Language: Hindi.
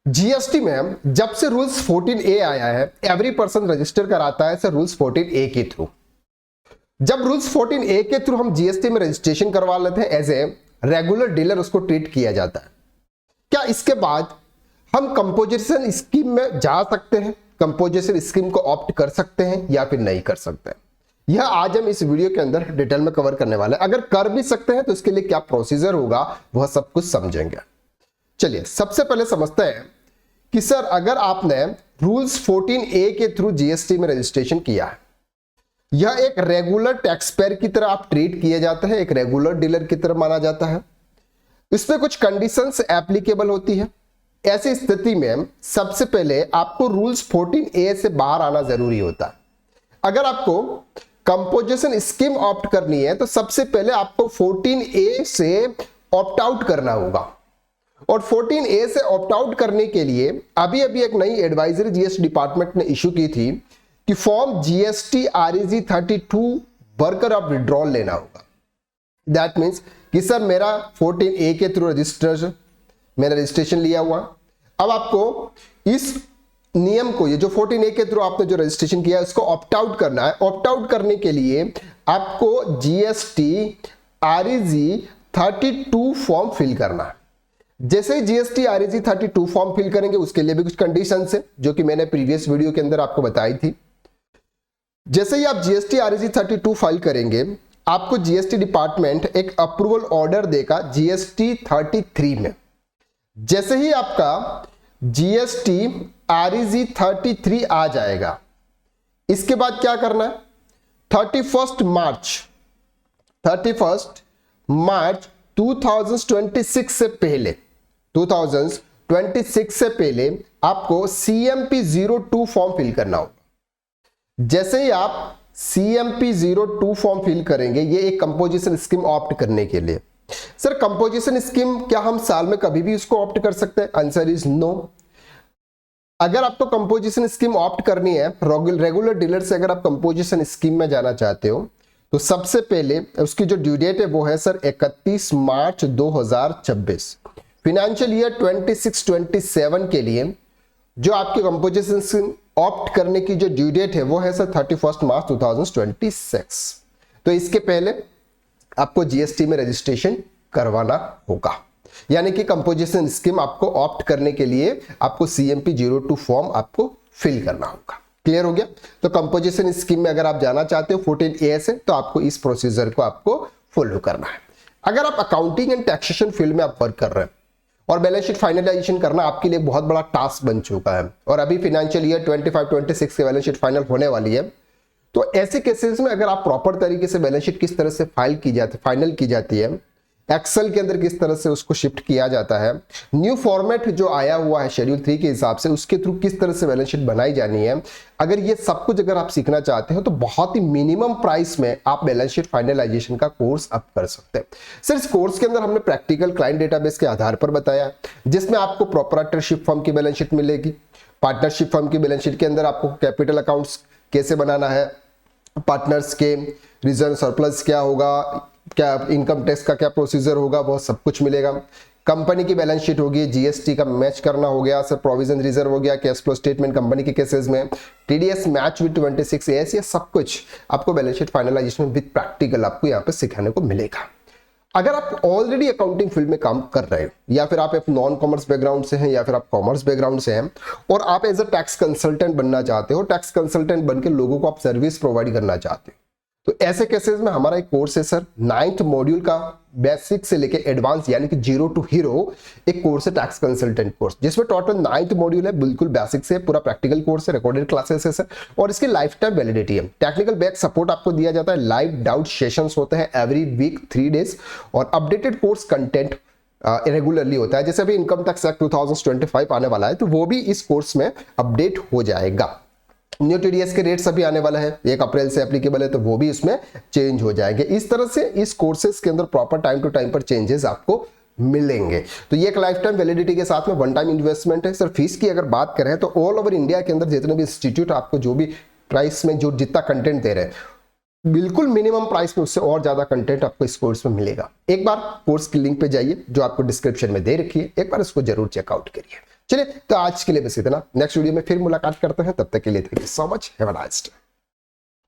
जीएसटी में जब से रूल्स 14A आया है, एवरी पर्सन रजिस्टर कराता है सर रूल्स 14A के थ्रू। जब रूल्स 14A के थ्रू हम जीएसटी में रजिस्ट्रेशन करवा लेते हैं, एज ए रेगुलर डीलर उसको ट्रीट किया जाता है। क्या इसके बाद हम कंपोजिशन स्कीम में जा सकते हैं, कंपोजिशन स्कीम को ऑप्ट कर सकते हैं या फिर नहीं कर सकते हैं? यह आज हम इस वीडियो के अंदर डिटेल में कवर करने वाले हैं। अगर कर भी सकते हैं तो इसके लिए क्या प्रोसीजर होगा वह सब कुछ समझेंगे। चलिए सबसे पहले समझते हैं कि सर अगर आपने रूल्स 14A के थ्रू जीएसटी में रजिस्ट्रेशन किया है, यह एक रेगुलर टैक्स पेयर की तरह आप ट्रीट किए जाते हैं, एक रेगुलर डीलर की तरह माना जाता है। इसमें कुछ कंडीशंस एप्लीकेबल होती है। ऐसी स्थिति में सबसे पहले आपको रूल्स 14A से बाहर आना जरूरी होता है। अगर आपको कंपोजिशन स्कीम ऑप्ट करनी है तो सबसे पहले आपको 14A से ऑप्ट आउट करना होगा। और 14A से ऑप्ट आउट करने के लिए अभी एक नई एडवाइजरी जीएसटी डिपार्टमेंट ने इशू की थी कि फॉर्म जीएसटी REG 32 भरकर आप विड्रॉल लेना होगा। दैट मीन्स कि सर मेरा 14A के थ्रू मैंने रजिस्ट्रेशन लिया हुआ, अब आपको इस नियम को, ये जो 14A के थ्रू आपने जो रजिस्ट्रेशन किया है उसको ऑप्ट आउट करना है। ऑप्ट आउट करने के लिए आपको जीएसटी REG 32 फॉर्म फिल करना है। जैसे ही जीएसटी REG 32 फॉर्म फिल करेंगे उसके लिए भी कुछ कंडीशंस है जो कि मैंने प्रीवियस वीडियो के अंदर आपको बताई थी। जैसे ही आप जीएसटी REG 32 फाइल करेंगे आपको जीएसटी डिपार्टमेंट एक अप्रूवल ऑर्डर देगा जीएसटी 33 में। जैसे ही आपका जीएसटी REG 33 आ जाएगा, इसके बाद क्या करना है, 31 मार्च 2026 से पहले आपको CMP 02 फॉर्म फिल करना होगा। जैसे ही आप CMP 02 फॉर्म फिल करेंगे, ये एक कंपोजिशन स्कीम ऑप्ट करने के लिए। सर कंपोजिशन स्कीम क्या हम साल में कभी भी इसको ऑप्ट कर सकते हैं? Answer is no. अगर आपको कंपोजिशन स्कीम ऑप्ट करनी है, रेगुलर डीलर से अगर आप कंपोजिशन स्कीम में जाना चाहते हो तो सबसे पहले उसकी जो ड्यू डेट है वो है सर 31 मार्च 2026। फिनेंशियल ईयर 26-27 के लिए जो आपके कंपोजिशन स्कीम ऑप्ट करने की जो ड्यू डेट है वो है सर 31 मार्च 2026। तो इसके पहले आपको जीएसटी में रजिस्ट्रेशन करवाना होगा, यानी कि कंपोजिशन स्कीम आपको ऑप्ट करने के लिए आपको CMP 02 फॉर्म आपको फिल करना होगा। क्लियर हो गया? तो कंपोजिशन स्कीम में अगर आप जाना चाहते हो 14A से तो आपको इस प्रोसीजर को आपको फॉलो करना है। अगर आप अकाउंटिंग एंड टैक्सेशन फील्ड में आप वर्क कर रहे हैं और बैलेंस शीट फाइनलाइजेशन करना आपके लिए बहुत बड़ा टास्क बन चुका है और अभी फाइनेंशियल ईयर 25-26 की बैलेंस शीट फाइनल होने वाली है, तो ऐसे केसेस में अगर आप प्रॉपर तरीके से बैलेंस शीट किस तरह से फाइनल की जाती है, एक्सेल के अंदर किस तरह से उसको शिफ्ट किया जाता है, न्यू फॉर्मेट जो आया हुआ है शेड्यूल 3 के हिसाब से उसके थ्रू किस तरह से बैलेंस शीट बनाई जानी है, अगर ये सब कुछ अगर आप सीखना चाहते हो तो बहुत ही मिनिमम प्राइस में आप बैलेंस शीट फाइनलाइजेशन का कोर्स अप कर सकते हैं। सर इस कोर्स के अंदर हमने प्रैक्टिकल क्लाइंट डेटाबेस के आधार पर बताया, जिसमें आपको प्रोप्राइटरशिप फर्म की बैलेंस शीट मिलेगी, पार्टनरशिप फर्म की बैलेंस शीट के अंदर आपको कैपिटल अकाउंट्स कैसे बनाना है, पार्टनर्स के रिजर्व सरप्लस क्या होगा, क्या इनकम टैक्स का क्या प्रोसीजर होगा, वो सब कुछ मिलेगा। कंपनी की बैलेंस शीट होगी, जीएसटी का मैच करना हो गया, सर प्रोविजन रिजर्व हो गया, कैश फ्लो स्टेटमेंट कंपनी के केसेस में, टीडीएस मैच विद 26AS, ये सब कुछ आपको balance sheet finalisation with practical आपको यहाँ पे सिखाने को मिलेगा। अगर आप ऑलरेडी अकाउंटिंग फील्ड में काम कर रहे हैं या फिर आप एक नॉन कॉमर्स बैकग्राउंड से हैं या फिर आप कॉमर्स बैकग्राउंड से हैं और आप एज अ टैक्स कंसल्टेंट बनना चाहते हो, टैक्स कंसल्टेंट बनकर लोगों को आप सर्विस प्रोवाइड करना चाहते हो, तो ऐसे केसेस में हमारा एक कोर्स है सर 9th मॉड्यूल का, बेसिक से लेके एडवांस यानी कि 0 to हीरो एक कोर्स है टैक्स कंसल्टेंट कोर्स, जिसमें टोटल 9th मॉड्यूल है, बिल्कुल बेसिक से पूरा प्रैक्टिकल कोर्स है, रिकॉर्डेड क्लासेस है सर, और इसकी लाइफ टाइम वैलिडिटी है। टेक्निकल बैक सपोर्ट आपको दिया जाता है, लाइव डाउट सेशंस होते हैं एवरी वीक 3 डेज, और अपडेटेड कोर्स कंटेंट रेगुलरली होता है। जैसे अभी इनकम टैक्स एक्ट 2025 आने वाला है तो वो भी इस कोर्स में अपडेट हो जाएगा। न्यू टीडीएस के रेट्स अभी आने वाला है, 1 अप्रैल से एप्लीकेबल है, तो वो भी इसमें चेंज हो जाएंगे। इस तरह से इस कोर्सेज के अंदर प्रॉपर टाइम टू टाइम पर चेंजेस आपको मिलेंगे। तो ये एक लाइफ टाइम वैलिडिटी के साथ में वन टाइम इन्वेस्टमेंट है। सर फीस की अगर बात करें तो ऑल ओवर इंडिया के अंदर जितने भी इंस्टीट्यूट आपको जो भी प्राइस में जो जितना कंटेंट दे रहे हैं, बिल्कुल मिनिमम प्राइस में उससे और ज्यादा कंटेंट आपको इस कोर्स में मिलेगा। एक बार कोर्स की लिंक पे जाइए जो आपको डिस्क्रिप्शन में दे रखी है, एक बार इसको जरूर चेकआउट करिए। चलिए, तो आज के लिए बस इतना। नेक्स्ट वीडियो में फिर मुलाकात करते हैं, तब तक के लिए thank you so much, have a nice day.